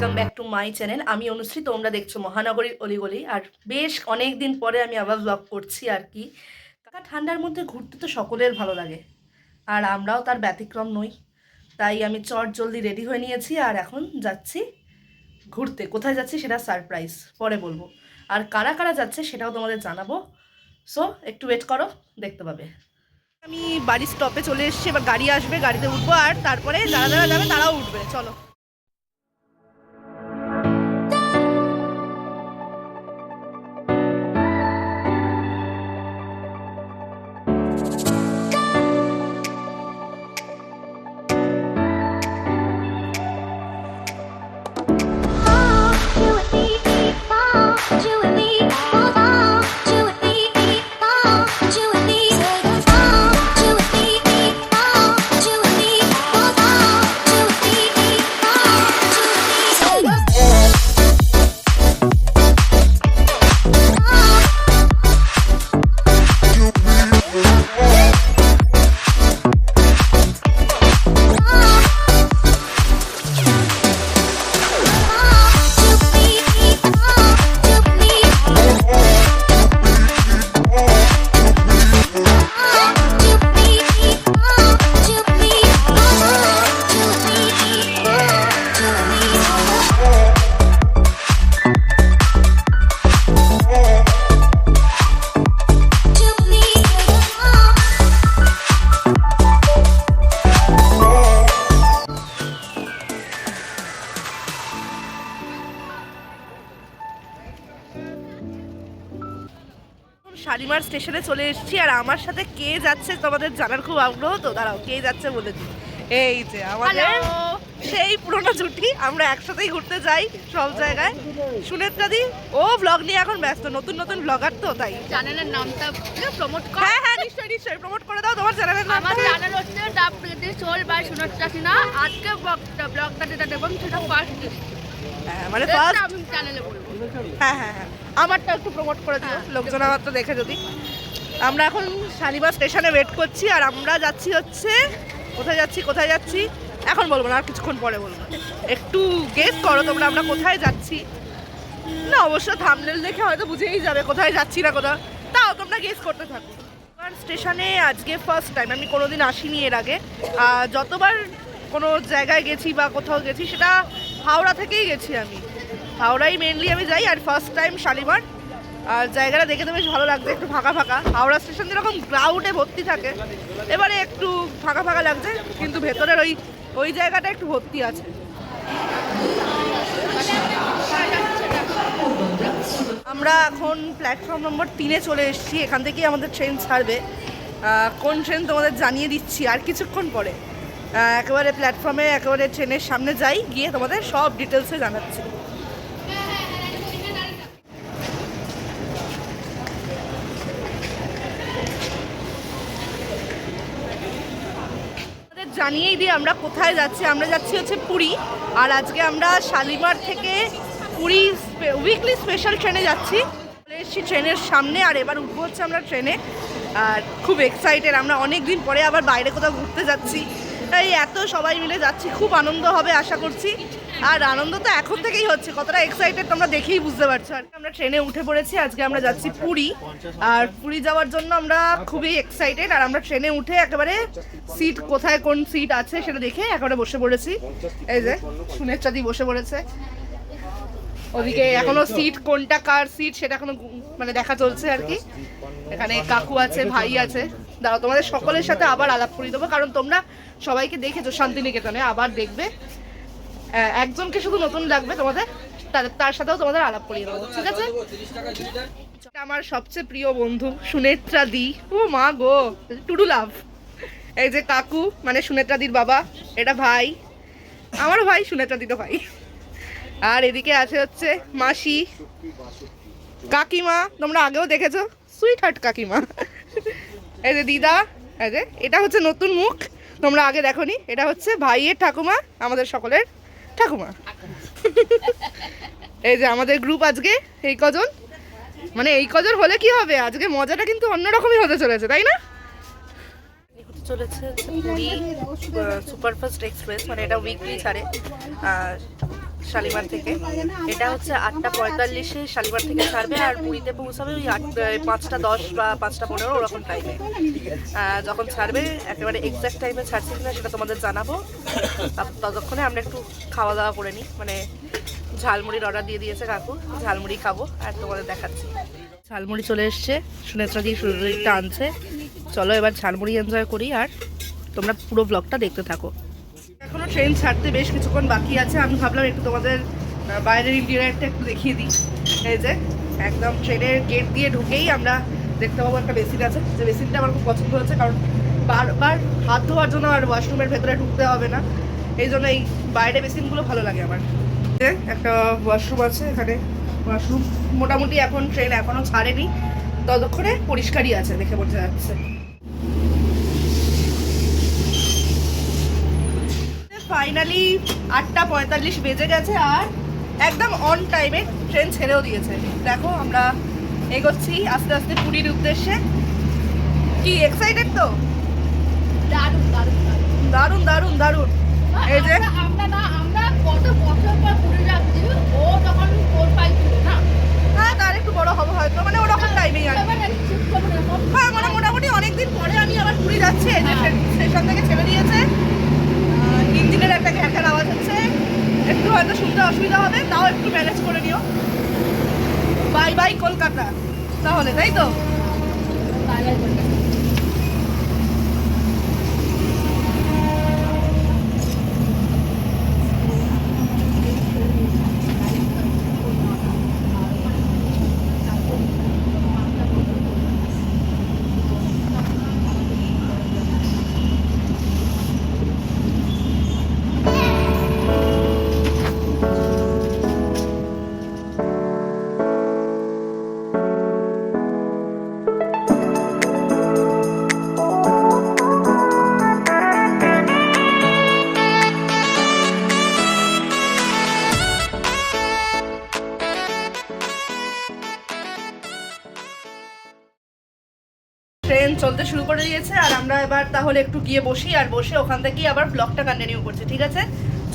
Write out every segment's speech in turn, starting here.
Welcome back to my channel. আমি অনুশ্রী, তোমরা দেখছো মহানগরীর অলিগলি। আর বেশ অনেক দিন পরে আমি আবার ব্লগ করছি আর কি। ঠান্ডার মধ্যে ঘুরতে তো সকলের ভালো লাগে, আর আমরাও তার ব্যতিক্রম নই। তাই আমি চট জলদি রেডি হয়ে নিয়েছি আর এখন যাচ্ছি ঘুরতে। কোথায় যাচ্ছি সেটা সারপ্রাইজ, পরে বলবো। আর কারা কারা যাচ্ছে সেটাও তোমাদের জানাবো। সো একটু ওয়েট করো, দেখতে পাবে। আমি বাড়ির স্টপে চলে এসেছি, এবার গাড়ি আসবে, গাড়িতে উঠবো আর তারপরে যারা যারা যাবে তারাও উঠবে। চলো। শালিমার স্টেশনে চলে এসেছি, আর আমার সাথে কে যাচ্ছে তোমাদের জানার খুব আগ্রহ। তো দাঁড়াও, কে যাচ্ছে বলে দিই। এই যে আমাদের সেই পুরোনো জুটি, আমরা একসাথেই ঘুরতে যাই সব জায়গায়। সুনেত্রা দি ও ব্লগ নিয়ে এখন ব্যস্ত, নতুন নতুন ব্লগার তো, তাই চ্যানেলের নামটা প্রমোট কর। হ্যাঁ হ্যাঁ, নিশ্চয়ই নিশ্চয়ই প্রমোট করে দাও তোমার চ্যানেলের নাম। আমার চ্যানেল হচ্ছে the pretty soul by Sunetra Sinha. আজকে ব্লগটা যেটা দেবো সেটা ফার্স্ট, হ্যাঁ মানে ফার্স্ট আমি চ্যানেলে বলবো। হ্যাঁ হ্যাঁ হ্যাঁ, আমারটা একটু প্রমোট করে দিও, লোকজন আমার তো দেখে যদি। আমরা এখন শালিমার স্টেশনে ওয়েট করছি, আর আমরা যাচ্ছি হচ্ছে কোথায় যাচ্ছি কোথায় যাচ্ছি এখন বলবো না, আর কিছুক্ষণ পরে বলবো। একটু গেস করো তোমরা আমরা কোথায় যাচ্ছি। না অবশ্য থাম্বনেল দেখে হয়তো বুঝেই যাবে কোথায় যাচ্ছি না কোথাও, তাও তোমরা গেস করতে থাকো। স্টেশনে আজকে ফার্স্ট টাইম, আমি কোনোদিন আসিনি এর আগে। যতবার কোনো জায়গায় গেছি বা কোথাও গেছি সেটা হাওড়া থেকেই গেছি আমি, হাওড়াই মেনলি আমি যাই। আর ফার্স্ট টাইম শালিমার, আর জায়গাটা দেখে তো বেশ ভালো লাগছে, একটু ফাঁকা ফাঁকা। হাওড়া স্টেশন যেরকম ক্রাউডে ভর্তি থাকে, এবারে একটু ফাঁকা ফাঁকা লাগছে, কিন্তু ভেতরের ওই জায়গাটা একটু ভর্তি আছে। আমরা এখন প্ল্যাটফর্ম নম্বর 3-এ চলে এসেছি, এখান থেকেই আমাদের ট্রেন ছাড়বে। কোন ট্রেন তোমাদের জানিয়ে দিচ্ছি আর কিছুক্ষণ পরে। একেবারে প্ল্যাটফর্মে একেবারে ট্রেনের সামনে যাই, গিয়ে তোমাদের সব ডিটেলসে জানাচ্ছি। জানিয়েই দিই আমরা কোথায় যাচ্ছি। আমরা যাচ্ছি হচ্ছে পুরী, আর আজকে আমরা শালিমার থেকে পুরী উইকলি স্পেশাল ট্রেনে যাচ্ছি। চলে এসেছি ট্রেনের সামনে, আর এবার উঠবো হচ্ছে আমরা ট্রেনে। আর খুব এক্সাইটেড, আমরা অনেক দিন পরে আবার বাইরে কোথাও ঘুরতে যাচ্ছি, তাই এত সবাই মিলে যাচ্ছি, খুব আনন্দ হবে আশা করছি। আর আনন্দ তো এখন থেকেই হচ্ছে, কতটা এক্সাইটেড তোমরা দেখেই বুঝতে পারছো। আর আমরা ট্রেনে উঠে পড়েছি, আজকে আমরা যাচ্ছি পুরী। আর পুরী যাওয়ার জন্য আমরা খুবই এক্সাইটেড, আর আমরা ট্রেনে উঠে একেবারে সিট কোথায় কোন সিট আছে সেটা দেখে একেবারে বসে পড়েছি। এই যে সুনেত্রা দি বসে পড়েছে ওদিকে, এখনো সিট কোনটা কার সিট সেটা এখনো মানে দেখা চলছে আর কি। এখানে কাকু আছে, ভাই আছে। দাঁড়াও তোমাদের সকলের সাথে আবার আলাপ করিয়ে দেবো, কারণ তোমরা সবাইকে দেখেছো শান্তিনিকেতনে, আবার দেখবে। একজনকে শুধু নতুন লাগবে তোমাদের, তার সাথেও তোমাদের আলাপ করিয়ে দেবো, ঠিক আছে? আমার সবচেয়ে প্রিয় বন্ধু সুনেত্রা দি, ও মা গো টুডু লাভ। এই যে কাকু মানে সুনেত্রা দির বাবা, এটা ভাই, আমারও ভাই, সুনেত্রা দিরও ভাই। আর এদিকে আছে হচ্ছে মাসি, কাকিমা, তোমরা আগেও দেখেছো, সুইট হার্ট কাকিমা। এই যে দিদা, এই যে এটা হচ্ছে নতুন মুখ, তোমরা আগে দেখোনি, এটা হচ্ছে ভাইয়ের ঠাকুমা, আমাদের সকলের ঠাকুমা। এই যে আমাদের গ্রুপ আজকে এই কজন, মানে এই কজন হলে কি হবে, আজকে মজাটা কিন্তু অন্যরকমই হতে চলেছে, তাই না? চলেছে পুরী সুপারফাস্ট এক্সপ্রেস, মানে এটা উইকলি ছাড়ে। আর শালিমার থেকে। এটা হচ্ছে 8:45-এ শালিমার থেকে ছাড়বে আর পুরীতে পৌঁছাবে ওই 5:10 বা 5:15 ওরকম টাইমে। যখন ছাড়বে একেবারে এক্স্যাক্ট টাইমে ছাড়ছে কিনা সেটা তোমাদের জানাবো। ততক্ষণে আমরা একটু খাওয়া দাওয়া করে নিই, মানে ঝালমুড়ির অর্ডার দিয়ে দিয়েছে কাকু, ঝালমুড়ি খাবো আর তোমাদের দেখাচ্ছি। ঝালমুড়ি চলে এসছে, সুনেত্রা দিয়ে সুরজিৎটা আনছে। চলো এবার ঝালমুড়ি এনজয় করি আর তোমরা পুরো ব্লগটা দেখতে থাকো। এখনো ট্রেন ছাড়তে বেশ কিছুক্ষণ বাকি আছে, আমি ভাবলাম একটু তোমাদের বাইরের ইন্টেরিয়রটা একটু দেখিয়ে দিই। এই যে একদম ট্রেনের গেট দিয়ে ঢুকেই আমরা দেখতে পাবো একটা বেসিন আছে, যে বেসিনটা আমার খুব পছন্দ হয়েছে, কারণ বারবার হাত ধোয়ার জন্য আর ওয়াশরুমের ভেতরে ঢুকতে হবে না, এই জন্য এই বাইরে বেসিনগুলো ভালো লাগে আমার। একটা ওয়াশরুম আছে এখানে, ওয়াশরুম মোটামুটি এখন ট্রেন এখনো ছাড়েনি, ততক্ষণে পরিষ্কারই আছে দেখে বোঝা যাচ্ছে। ফাইনালি 8:45 বেজে গেছে আর একদম অন টাইমে ট্রেন ছেড়েও দিয়েছে। দেখো আমরা এগোচ্ছি আস্তে আস্তে পুরীর উদ্দেশ্যে। কি এক্সাইটেড তো? দারুণ দারুণ দারুণ দারুণ দারুণ। এই যে আমরা কত বছর পর পুরী যাচ্ছি, ও তখন 4-5 ছিল না? হ্যাঁ তার একটু বড় হবে হয়তো, মানে ওরকম টাইমেই আর হ্যাঁ, মানে মোটামুটি অনেকদিন পরে আমি আবার পুরী যাচ্ছি। এই যে স্টেশন থেকে ছেড়ে দিয়েছে, ইঞ্জিনের একটা ঘ্যাঁকার আওয়াজ হচ্ছে, একটু হয়তো শুনতে অসুবিধা হবে, তাও একটু ম্যানেজ করে নিও। বাই বাই কলকাতা তাহলে, তাই তো? ট্রেন চলতে শুরু করে দিয়েছে আর আমরা এবার তাহলে একটু গিয়ে বসি, আর বসে ওখান থেকেই আবার ব্লগটা কন্টিনিউ করছি, ঠিক আছে?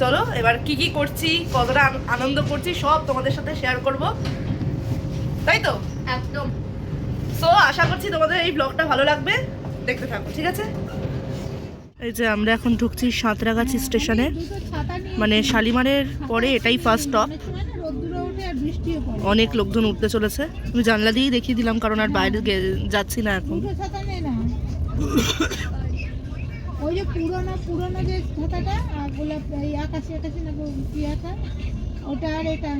চলো এবার কি কি করছি, কতটা আনন্দ করছি সব তোমাদের সাথে শেয়ার করব, তাই তো? একদম। সো আশা করছি তোমাদের এই ব্লগটা ভালো লাগবে, দেখতে থাকো, ঠিক আছে? এই যে আমরা এখন ঢুকছি সাঁতরাগাছি স্টেশনে, মানে শালিমারের পরে এটাই ফার্স্ট স্টপ। অনেক লোকজন উঠতে চলেছে, আমি জানলা দিয়েই দেখিয়ে দিলাম কারণ আর বাইরে যাচ্ছি না এখন। ওই যে পুরোনো যে ছাতাটা আর গোলাপ এই আকাশি আকাশি না কি আছে ওটা, আর এটা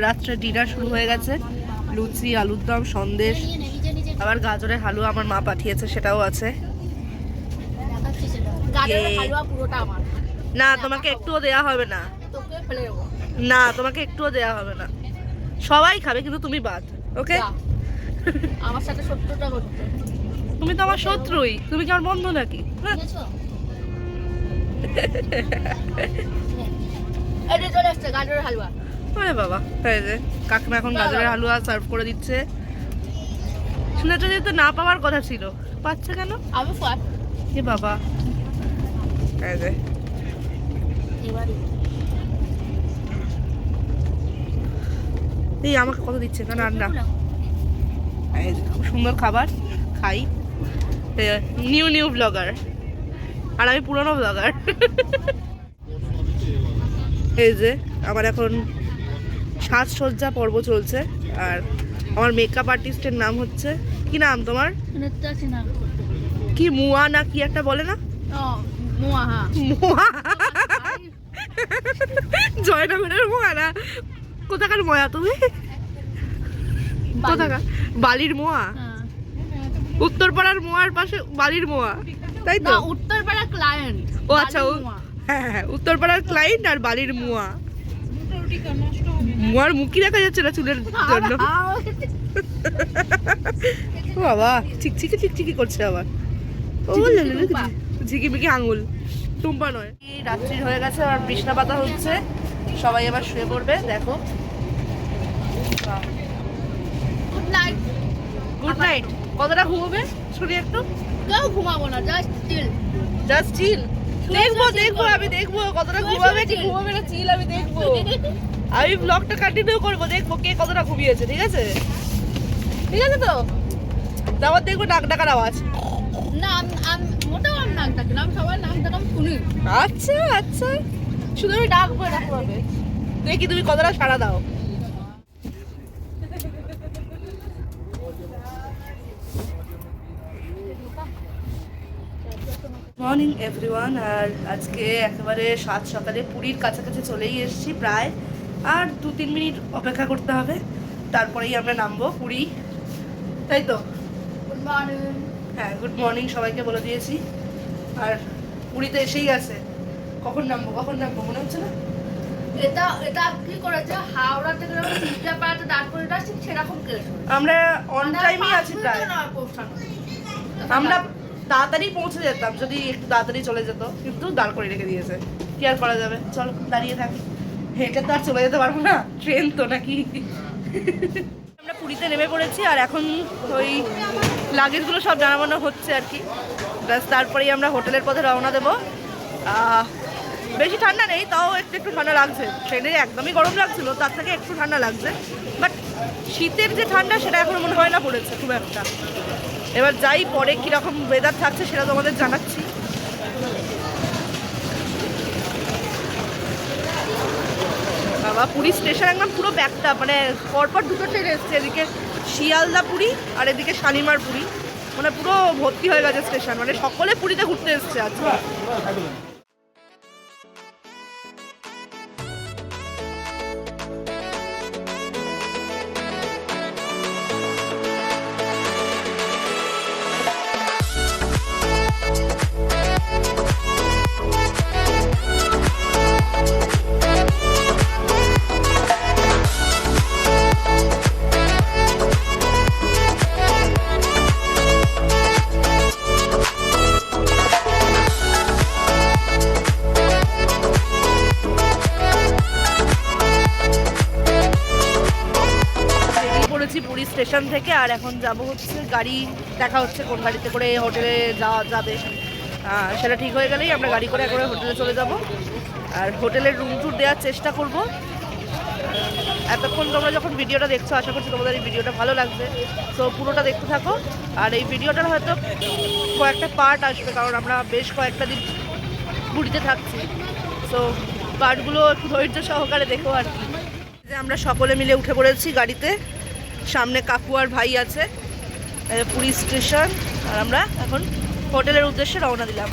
রাত্রে ডিনার শুরু হয়ে গেছে, লুচি, আলুর দম, সন্দেশ, আবার গাজরের হালুয়া আমার মা পাঠিয়েছে, সেটাও আছে। না তোমাকে একটুও দেয়া হবে না, না তোমাকে একটুও দেয়া হবে না, সবাই খাবে কিন্তু তুমি বাদ, ওকে? আমার সাথে শত্রুতা করতে, তুমি তো আমার শত্রুই, তুমি কি আমার বন্ধু নাকি? এটা চলে আসছে গাজরের হালুয়া। আরে বাবা, তাই যে কাকিমা এখন গাজরের হালুয়া সার্ভ করে দিচ্ছে। শুনেছো যে তো না পাওয়ার কথা ছিল, পাচ্ছে কেন? আমি ফাট এ বাবা, তাই যে এই আমাকে কত দিচ্ছে না রান্না, খুব সুন্দর খাবার খাই। নিউ নিউ ব্লগার আর আমি পুরনো ব্লগার। এই যে আমার এখন সাজসজ্জা পর্ব চলছে আর আমার মেকআপ আর্টিস্টের নাম হচ্ছে, কি নাম তোমার? কি মুয়া না কি একটা বলে না? মুয়া। হ্যাঁ মুয়া, জয়নগরের মুয়া না, কোথাকার ময়া তুমি? কোথাকার? বালির মোয়া, উত্তরপাড়ার মোয়ার পাশে বালির মোয়া, তাই তো? উত্তরপাড়া ক্লায়েন্ট। ও আচ্ছা, হ্যাঁ উত্তরপাড়ার ক্লায়েন্ট আর বালির মোয়া। মোয়ার মুখই দেখা যাচ্ছে না চুলের জন্য। বাবা চিকচিকি চিকচিকি করছে আবার, ও ঝিকিমিকি আঙুল, টুম্পা নয়। রাত্রি হয়ে গেছে আর বিছনা পাতা হচ্ছে, সবাই আবার শুয়ে পড়বে। দেখো, গুড নাইট। Good night. কতটা ঘুমোবে শুনি একটু? কেউ ঘুমাবো না, জাস্ট চিল। Just chill. দেখবো আমি দেখবো কতটা ঘুমাবে কি ঘুমাবে না, চিল আমি দেখবো। আমি ব্লগটা কন্টিনিউ করবো, দেখবো কে কতটা ঘুমিয়েছে। ঠিক আছে তো তারপর দেখবো ডাক ডাকার আওয়াজ। না আমি মোটেও আমি নাক ডাকি না, আমি সবার নাক ডাকাম শুনি। আচ্ছা শুধু আমি ডাকবো এরকম হবে, দেখি তুমি কতটা সাড়া দাও। Morning everyone. আর আজকে একেবারে সাত সকালে পুরীর কাছাকাছি চলেই এসেছি প্রায়। আর 2-3 মিনিট অপেক্ষা করতে হবে, তারপরেই আমরা নামবো পুরী, তাই তো? Good morning. হ্যাঁ, গুড মর্নিং সবাইকে বলে দিয়েছি। আর পুরীতে এসেই আছে, কখন নামবো মনে হচ্ছে না। এটা কি করেছে, হাওড়া থেকে চিত্রাপাড়াতে দাঁড় করে আসছি সেরকম কেস। আমরা অন টাইমই আছি প্রায়। আমরা তাড়াতাড়ি পৌঁছে যেতাম যদি একটু তাড়াতাড়ি চলে যেত, কিন্তু দাঁড় করে রেখে দিয়েছে। কি আর করা যাবে, চল দাঁড়িয়ে থাকি। হেঁটে তো আর চলে যেতে পারবো না, ট্রেন তো নাকি। আমরা পুরীতে নেমে পড়েছি আর এখন ওই লাগেজগুলো সব জানাবানো হচ্ছে আর কি। ব্যাস তারপরেই আমরা হোটেলের পথে রওনা দেবো। বেশি ঠান্ডা নেই, তাও একটু ঠান্ডা লাগছে। ট্রেনে একদমই গরম লাগছিল, তার থেকে একটু ঠান্ডা লাগছে। বাট শীতের যে ঠান্ডা সেটা এখনো মনে হয় না পড়েছে খুব একটা। এবার যাই পরে কীরকম ওয়েদার থাকছে সেটা তোমাদের জানাচ্ছি। বাবা, পুরী স্টেশন একদম পুরো ব্যাকটা, মানে পরপর দুটো ট্রেন এসছে, এদিকে শিয়ালদা পুরী আর এদিকে শালিমার পুরী। মানে পুরো ভর্তি হয়ে গেছে স্টেশন, মানে সকলে পুরীতে ঘুরতে এসছে আজকে। পুরী স্টেশন থেকে আর এখন যাব হচ্ছে গাড়ি দেখা হচ্ছে কোন গাড়িতে করে হোটেলে যাওয়া যাবে। সেটা ঠিক হয়ে গেলেই আমরা গাড়ি করে একবারে হোটেলে চলে যাব আর হোটেলের রুম ট্যুর দেওয়ার চেষ্টা করব। এতক্ষণ তোমরা যখন ভিডিওটা দেখছো আশা করছি তোমাদের এই ভিডিওটা ভালো লাগবে, সো পুরোটা দেখতে থাকো। আর এই ভিডিওটার হয়তো কয়েকটা পার্ট আসবে, কারণ আমরা বেশ কয়েকটা দিন পুরীতে থাকছি, সো পার্টগুলো একটু ধৈর্য সহকারে দেখো আর কি। যে আমরা সকলে মিলে উঠে পড়েছি গাড়িতে, সামনে কাকু আর ভাই আছে। পুরী স্টেশন আর আমরা এখন হোটেলের উদ্দেশ্যে রওনা দিলাম।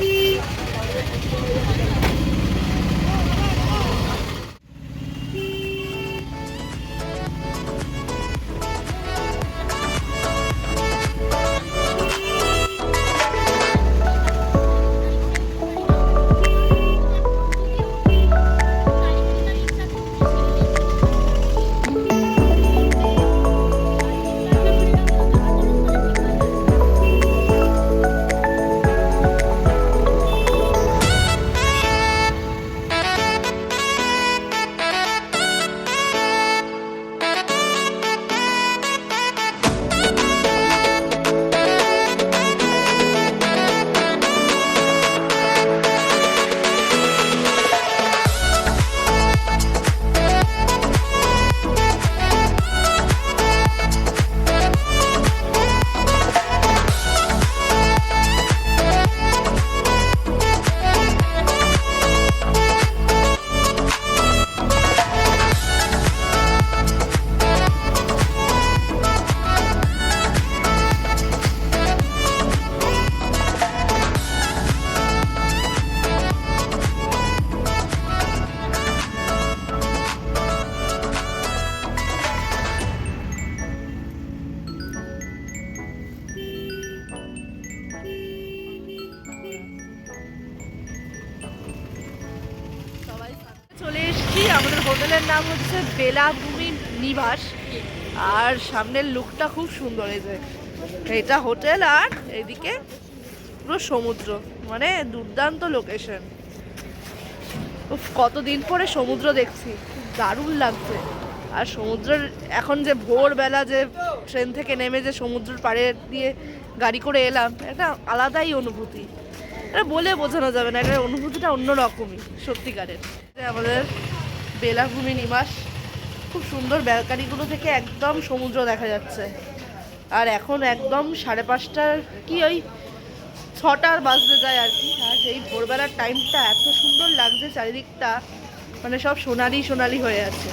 চলে এসেছি, আমাদের হোটেলের নাম হচ্ছে বেলাভূমি নিবাস। আর সামনের লুকটা খুব সুন্দর, এই যে এটা হোটেল আর এদিকে পুরো সমুদ্র, মানে দুর্দান্ত লোকেশন। কতদিন পরে সমুদ্র দেখছি, দারুণ লাগছে। আর সমুদ্রের এখন যে ভোরবেলা যে ট্রেন থেকে নেমে যে সমুদ্রের পাড়ে দিয়ে গাড়ি করে এলাম, একটা আলাদাই অনুভূতি। এটা বলে বোঝানো যাবে না, এটার অনুভূতিটা অন্যরকমই সত্যিকারের। আমাদের বেলাভূমি নিবাস, খুব সুন্দর ব্যালকানিগুলো থেকে একদম সমুদ্র দেখা যাচ্ছে। আর এখন একদম 5:30 কি ওই 6টার বাজতে যায় আর কি। আর এই ভোরবেলার টাইমটা এত সুন্দর লাগছে, চারিদিকটা মানে সব সোনালি সোনালি হয়ে আছে।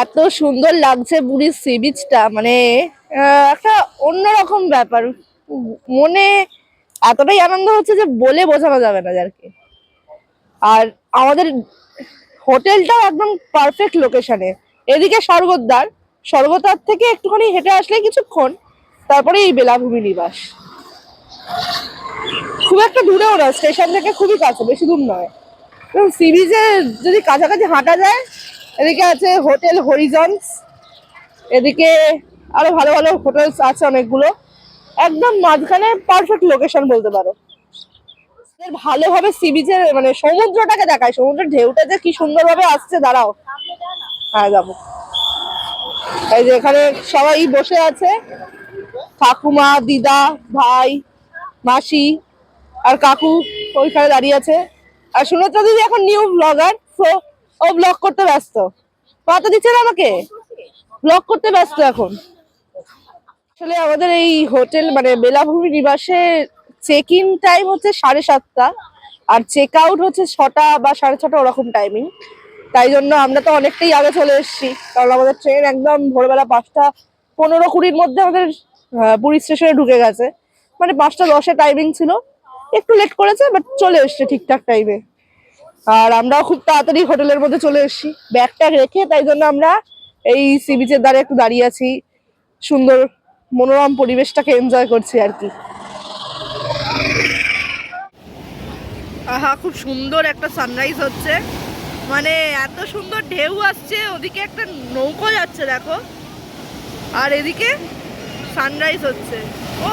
এত সুন্দর লাগছে পুরীর সি বিচটা, মানে একটা অন্যরকম ব্যাপার। মনে এতটাই আনন্দ হচ্ছে যে বলে বোঝানো যাবে না আর কি। আর আমাদের হোটেলটাও একদম পারফেক্ট লোকেশনে, এদিকে স্বর্গদ্বার, স্বর্গদ্বার থেকে একটুখানি হেঁটে আসলে কিছুক্ষণ, তারপরে এই বেলাভূমি নিবাস। খুব একটা দূরেও না, স্টেশন থেকে খুবই কাছে, বেশি দূর নয়। সি বিচে যদি কাছাকাছি হাঁটা যায়, এদিকে আছে হোটেল হরিজন্স, এদিকে আরো ভালো ভালো হোটেলস আছে অনেকগুলো, একদম মাঝখানে পারফেক্ট লোকেশন বলতে পারো। ভালোভাবে সি বিচের মানে সমুদ্রটাকে দেখায়, সমুদ্রের ঢেউটা যে কি সুন্দরভাবে আসছে। দাঁড়াও, হ্যাঁ যাবো। এই যে এখানে সবাই বসে আছে, ঠাকুমা, দিদা, ভাই, মাসি আর কাকু ওইখানে দাঁড়িয়ে আছে। আর সুনেত্রা দিদি এখন নিউ ব্লগার, তো ও ব্লগ করতে ব্যস্ত। পাতা দিচ্ছে না আমাকে, ব্লগ করতে ব্যস্ত এখন। আসলে আমাদের এই হোটেল মানে বেলাভূমি নিবাসে চেক ইন টাইম হচ্ছে 7:30, আর চেক আউট হচ্ছে 6টা বা 6:30 ওরকম টাইমিং। তাই জন্য আমরা তো অনেকটাই আগে চলে এসেছি, কারণ আমাদের ট্রেন একদম ভোরবেলা 5:15-20 মধ্যে আমাদের পুরী স্টেশনে ঢুকে গেছে। মানে 5:10 টাইমিং ছিল, একটু লেট করেছে বাট চলে এসছে ঠিকঠাক টাইমে। আর আমরাও খুব তাড়াতাড়ি হোটেলের মধ্যে চলে এসেছি ব্যাগটা রেখে। তাই জন্য আমরা এই সি বিচের ধারে একটু দাঁড়িয়ে আছি, সুন্দর মনোরম পরিবেশটাকে এনজয় করছি আর কি। আহা, খুব সুন্দর একটা সানরাইজ হচ্ছে, মানে এত সুন্দর ঢেউ আসছে, ওদিকে একটা নৌকো যাচ্ছে দেখো, আর এদিকে সানরাইজ হচ্ছে। ও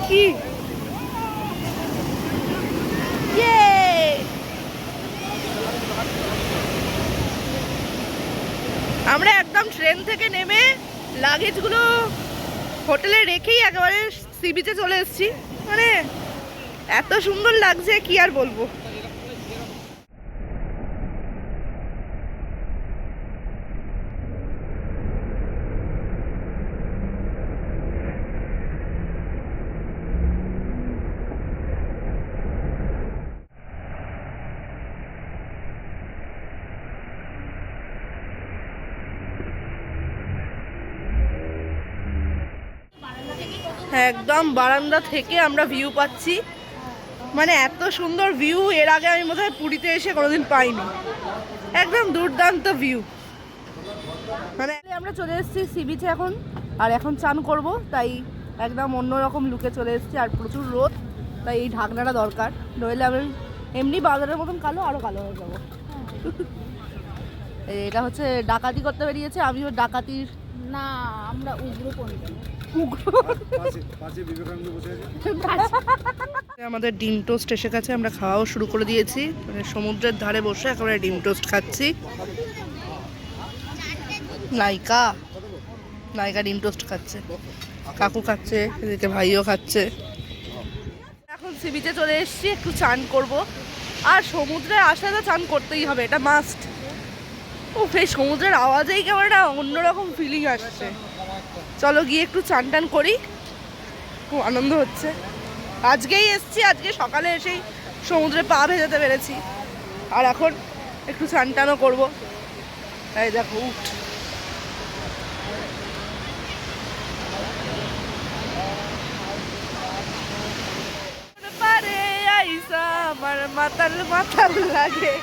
কি আমরা একদম ট্রেন থেকে নেমে লাগেজগুলো হোটেলে রেখেই একেবারে সি বিচে চলে এসেছি। মানে এত সুন্দর লাগছে কি আর বলবো। একদম বারান্দা থেকে আমরা ভিউ পাচ্ছি, মানে এত সুন্দর ভিউ এর আগে আমি বোধহয় পুরীতে এসে কোনোদিন পাইনি। একদম দুর্দান্ত ভিউ। মানে আমরা চলে এসেছি সি বিচে এখন, আর এখন চান করব, তাই একদম অন্যরকম লুকে চলে এসেছি। আর প্রচুর রোদ, তাই এই ঢাকনাটা দরকার, নইলে আমি এমনি বাজারের মতন কালো, আরও কালো হয়ে যাবো। এটা হচ্ছে ডাকাতি করতে বেরিয়েছে, আমিও ডাকাতির না, আমরা উগ্রপন্থী। আমাদের ডিম টোস্ট এসে গেছে, আমরা খাওয়াও শুরু করে দিয়েছি। মানে সমুদ্রের ধারে বসে একেবারে ডিম টোস্ট খাচ্ছি। নায়িকা ডিম টোস্ট খাচ্ছে, কাকু খাচ্ছে, এদিকে ভাইও খাচ্ছে। এখন সি বিচে চলে এসেছি, একটু চান করব। আর সমুদ্রে আসলে তো চান করতেই হবে, এটা মাস্ট। ও এই সমুদ্রের আওয়াজেই কেমন একটা অন্যরকম ফিলিং আসছে। চলো গিয়ে একটু চান টান করি, খুব আনন্দ হচ্ছে। আজকেই এসছি, আজকে সকালে এসেই সমুদ্রে পা ভেজাতে পেরেছি, আর এখন একটু চান টানও করবো। এই দেখো উঠ, আমার মাতাল লাগে।